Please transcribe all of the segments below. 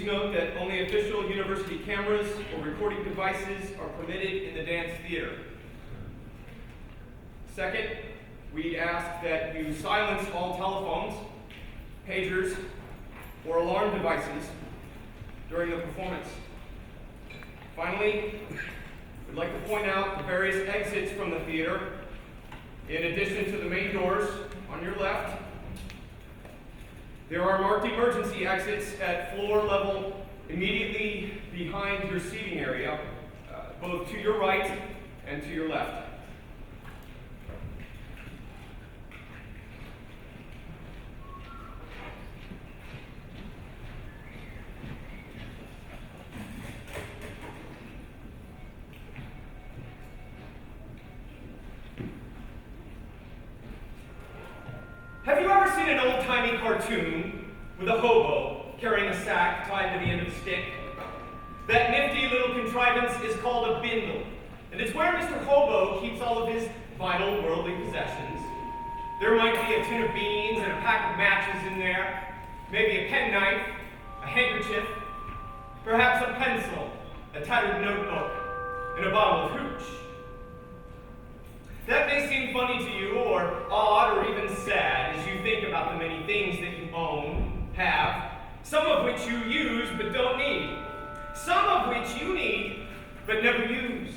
note that only official university cameras or recording devices are permitted in the dance theater. Second, we ask that you silence all telephones, pagers, or alarm devices during the performance. Finally, we'd like to point out the various exits from the theater, in addition to the main doors on your left. There are marked emergency exits at floor level immediately behind your seating area, both to your right and to your left. Have you ever seen an old-timey cartoon with a hobo carrying a sack tied to the end of a stick? That nifty little contrivance is called a bindle, and it's where Mr. Hobo keeps all of his vital worldly possessions. There might be a tin of beans and a pack of matches in there, maybe a penknife, a handkerchief, perhaps a pencil, a tattered notebook, and a bottle of hooch. That may seem funny to you, or odd, or even sad, as you think about the many things that you own, have, some of which you use but don't need, some of which you need but never use,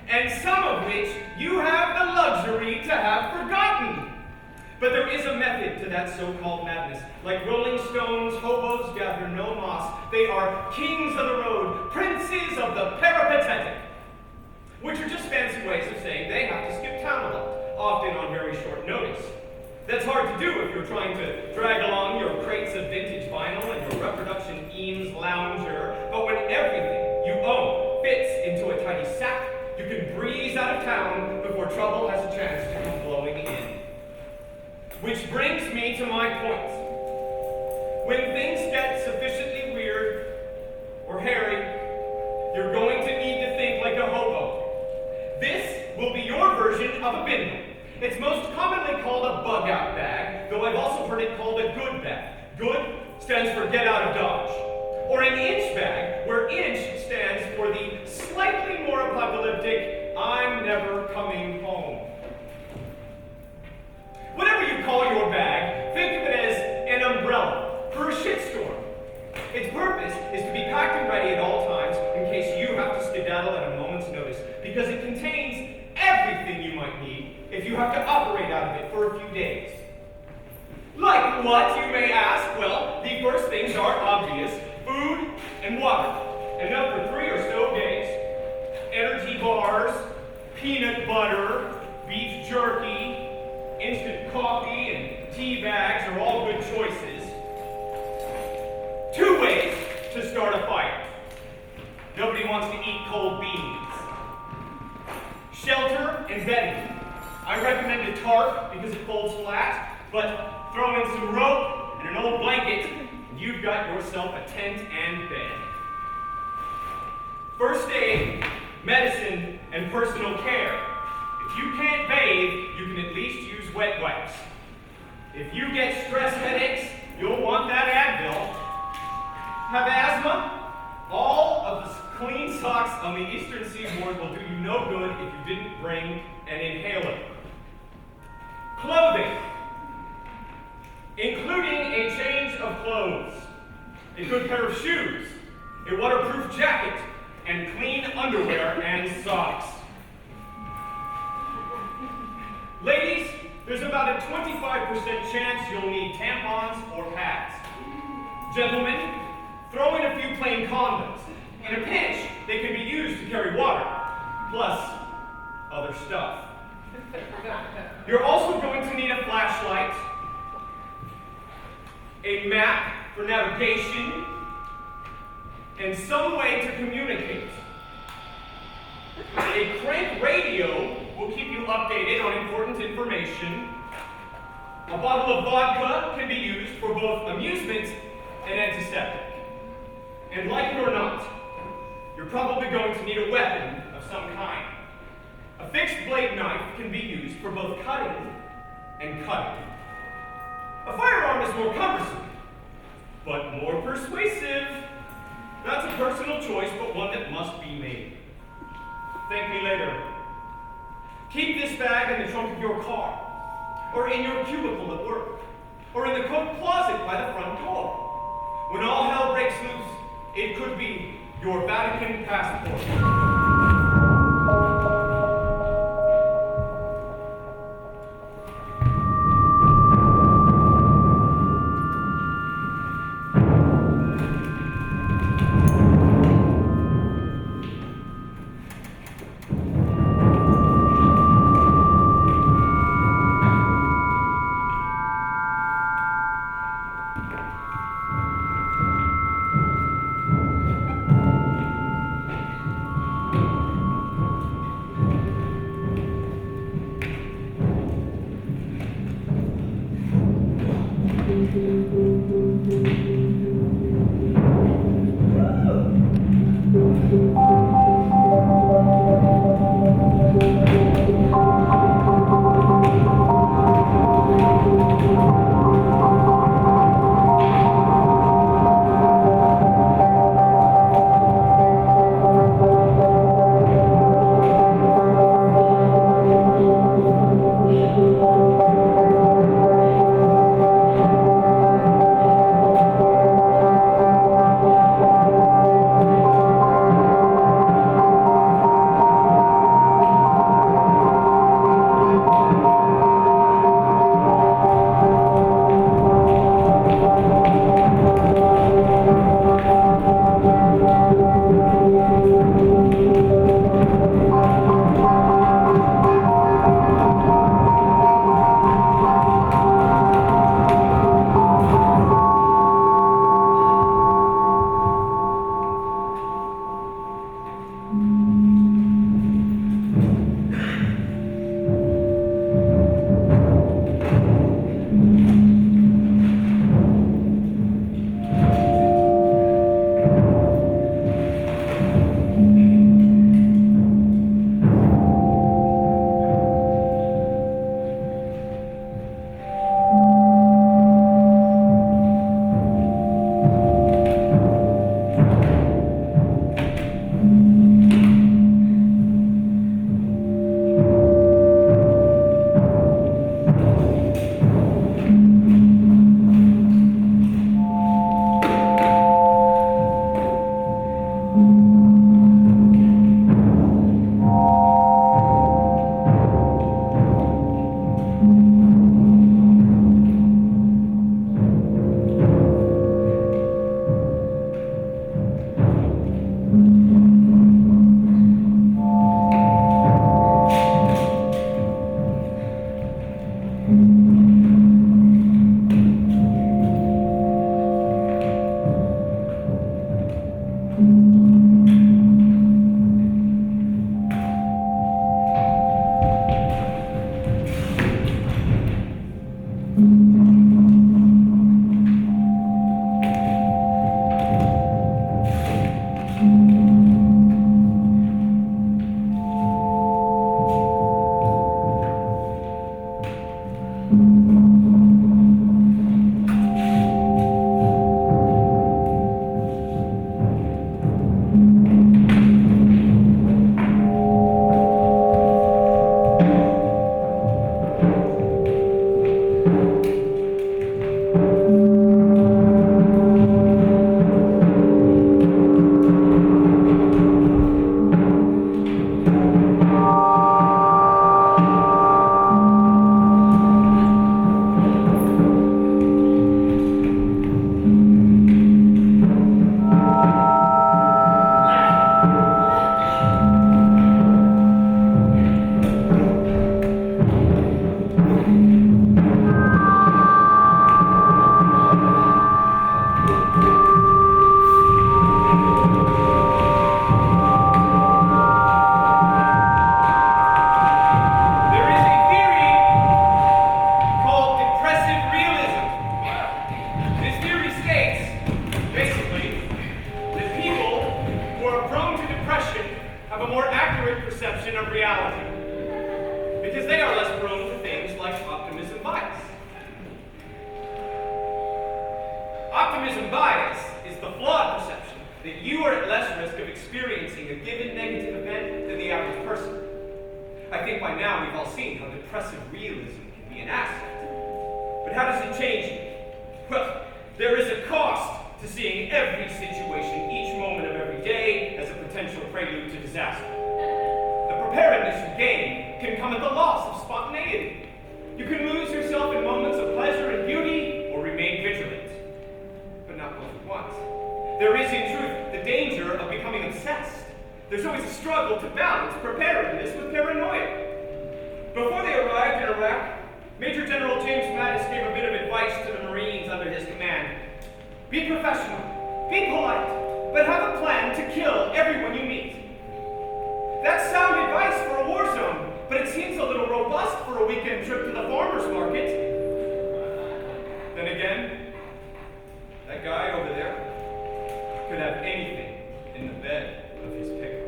and some of which you have the luxury to have forgotten. But there is a method to that so-called madness. Like rolling stones, hobos gather no moss. They are kings of the road, princes of the peripatetic, which are just fancy ways of saying they have to skip town a lot, often on very short notice. That's hard to do if you're trying to drag along your crates of vintage vinyl and your reproduction Eames lounger, but when everything you own fits into a tiny sack, you can breeze out of town before trouble has a chance to come blowing in. Which brings me to my point. When things get sufficiently weird or hairy, you're going to need to think like a hobo. This will be your version of a bindle. It's most commonly called a bug-out bag, though I've also heard it called a good bag. Good stands for get out of Dodge. Or an inch bag, where inch stands for the slightly more apocalyptic, I'm never coming home. Whatever you call your bag, think of it as an umbrella for a shitstorm. Its purpose is to be packed and ready at all times in case you have to skedaddle at a moment's notice, because it contains everything you might need if you have to operate out of it for a few days. Like what, you may ask? Well, the first things are obvious: food and water, enough for 3 or so days. Energy bars, peanut butter, beef jerky, instant coffee, and tea bags are all good choices. 2 ways to start a fire. Nobody wants to eat cold beans. Shelter and bedding. I recommend a tarp because it folds flat, but throw in some rope and an old blanket, and you've got yourself a tent and bed. First aid, medicine, and personal care. If you can't bathe, you can at least use wet wipes. If you get stress headaches, you'll want that Advil. Have asthma? All of the clean socks on the eastern seaboard will do you no good if you didn't bring an inhaler. Clothing, including a change of clothes, a good pair of shoes, a waterproof jacket, and clean underwear and socks. Ladies, there's about a 25% chance you'll need tampons or pads. Gentlemen, throw in a few plain condoms. In a pinch, they can be used to carry water, plus other stuff. You're also going to need a flashlight, a map for navigation, and some way to communicate. A crank radio will keep you updated on important information. A bottle of vodka can be used for both amusement and antiseptic. And like it or not, you're probably going to need a weapon of some kind. A fixed blade knife can be used for both cutting and cutting. A firearm is more cumbersome, but more persuasive. That's a personal choice, but one that must be made. Thank me later. Keep this bag in the trunk of your car, or in your cubicle at work, or in the coat closet by the front door. When all hell breaks loose, it could be your Vatican passport. Optimism bias is the flawed perception that you you are at less risk of experiencing a given negative event than the average person. I think by now we've all seen how depressive realism can be an asset. But how does it change you? Well, there is a cost to seeing every situation, each moment of every day, as a potential prelude to disaster. The preparedness you gain can come at the loss of spontaneity. You can lose yourself in moments of pleasure and beauty, or remain vigilant. But not both at once. There is, in truth, the danger of becoming obsessed. There's always a struggle to balance preparedness with paranoia. Before they arrived in Iraq, Major General James Mattis gave a bit of advice to the Marines under his command. Be professional, be polite, but have a plan to kill everyone you meet. That's sound advice for a war zone, but it seems a little robust for a weekend trip to the farmer's market. Then again, that guy over there could have anything in the bed of his pickup.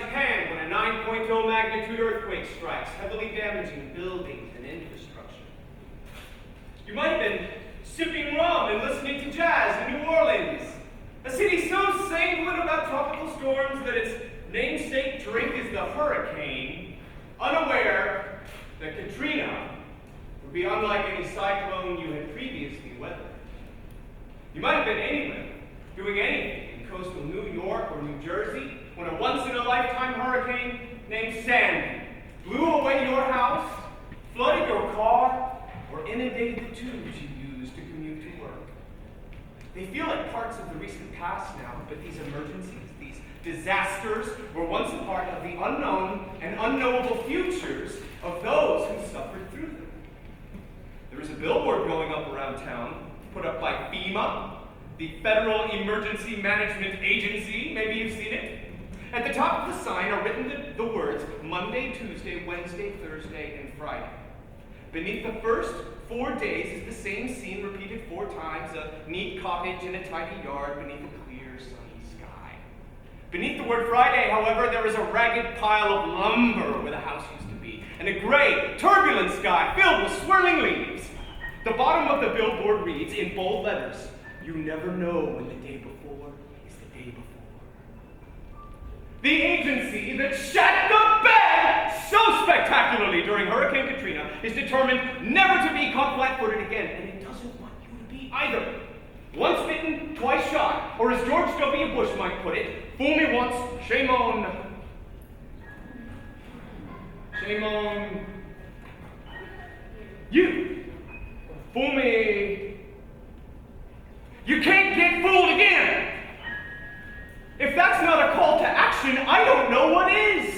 hand when a 9.0 magnitude earthquake strikes, heavily damaging buildings and infrastructure. You might have been sipping rum and listening to jazz in New Orleans, a city so sanguine about tropical storms that its namesake drink is the hurricane, unaware that Katrina would be unlike any cyclone you had previously weathered. You might have been anywhere, doing anything in coastal New York or New Jersey when a once-in-a-lifetime hurricane named Sandy blew away your house, flooded your car, or inundated the tubes you used to commute to work. They feel like parts of the recent past now, but these emergencies, these disasters, were once a part of the unknown and unknowable futures of those who suffered through them. There is a billboard going up around town, put up by FEMA, the Federal Emergency Management Agency. Maybe you've seen it. At the top of the sign are written the words Monday, Tuesday, Wednesday, Thursday, and Friday. Beneath the first 4 days is the same scene repeated 4 times, a neat cottage in a tidy yard beneath a clear, sunny sky. Beneath the word Friday, however, there is a ragged pile of lumber where the house used to be, and a gray, turbulent sky filled with swirling leaves. The bottom of the billboard reads in bold letters, "You never know when the day before is the day before." The agency that shat the bed so spectacularly during Hurricane Katrina is determined never to be caught flat-footed again, and it doesn't want you to be either. Once bitten, twice shy, or as George W. Bush might put it, fool me once, shame on you. Fool me. You can't get fooled again. If that's not a call to action, I don't know what is.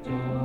Joy